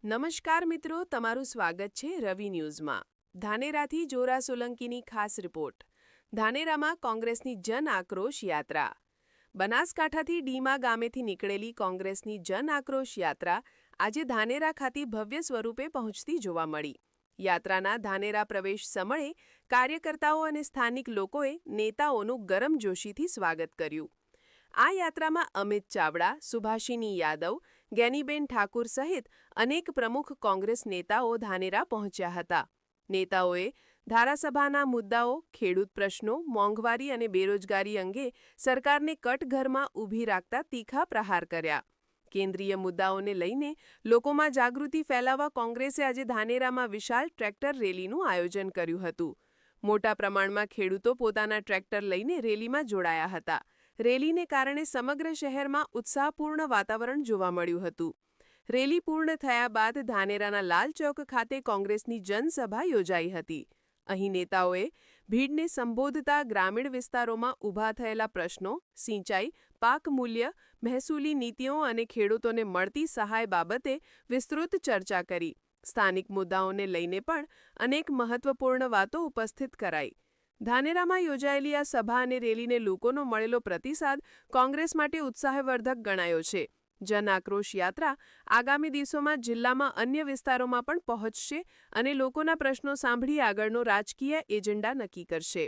નમસ્કાર મિત્રો, તમારું સ્વાગત છે રવિ ન્યૂઝમાં. ધાનેરાથી જોરા સોલંકીની ખાસ રિપોર્ટ. ધાનેરામાં કોંગ્રેસની જન આક્રોશ યાત્રા. બનાસકાંઠાથી ડીમા ગામેથી નીકળેલી કોંગ્રેસની જન આક્રોશ યાત્રા આજે ધાનેરા ખાતે ભવ્ય સ્વરૂપે પહોંચતી જોવા મળી. યાત્રાના ધાનેરા પ્રવેશ સમયે કાર્યકર્તાઓ અને સ્થાનિક લોકોએ નેતાઓનું ગરમજોશીથી સ્વાગત કર્યું. આ યાત્રામાં અમિત ચાવડા, સુભાષિની યાદવ, ગેનીબેન ઠાકુર સહિત અનેક પ્રમુખ કોંગ્રેસ નેતાઓ ધાનેરા પહોંચ્યા હતા. નેતાઓએ ધારાસભાના મુદ્દાઓ, ખેડૂત પ્રશ્નો, મોંઘવારી અને બેરોજગારી અંગે સરકારને કટઘરમાં ઊભી રાખતા તીખા પ્રહાર કર્યા. કેન્દ્રીય મુદ્દાઓને લઈને લોકોમાં જાગૃતિ ફેલાવવા કોંગ્રેસે આજે ધાનેરામાં વિશાળ ટ્રેક્ટર રેલીનું આયોજન કર્યું હતું. મોટા પ્રમાણમાં ખેડૂતો પોતાના ટ્રેક્ટર લઈને રેલીમાં જોડાયા હતા. રેલીને કારણે સમગ્ર શહેરમાં ઉત્સાહપૂર્ણ વાતાવરણ જોવા મળ્યું હતું. રેલી પૂર્ણ થયા બાદ ધાનેરાના લાલ ચોક ખાતે કોંગ્રેસની જનસભા યોજાઈ હતી. અહીં નેતાઓએ ભીડને સંબોધતા ગ્રામીણ વિસ્તારોમાં ઊભા થયેલા પ્રશ્નો, સિંચાઈ, પાક મૂલ્ય, મહેસૂલી નીતિઓ અને ખેડૂતોને મળતી સહાય બાબતે વિસ્તૃત ચર્ચા કરી. સ્થાનિક મુદ્દાઓને લઈને પણ અનેક મહત્વપૂર્ણ વાતો ઉપસ્થિત કરાઈ. ધાનેરામાં યોજાયેલી આ સભા અને રેલીને લોકોનો મળેલો પ્રતિસાદ કોંગ્રેસ માટે ઉત્સાહવર્ધક ગણાયો છે. જન આક્રોશ યાત્રા આગામી દિવસોમાં જિલ્લામાં અન્ય વિસ્તારોમાં પણ પહોંચશે અને લોકોના પ્રશ્નો સાંભળી આગળનો રાજકીય એજન્ડા નક્કી કરશે.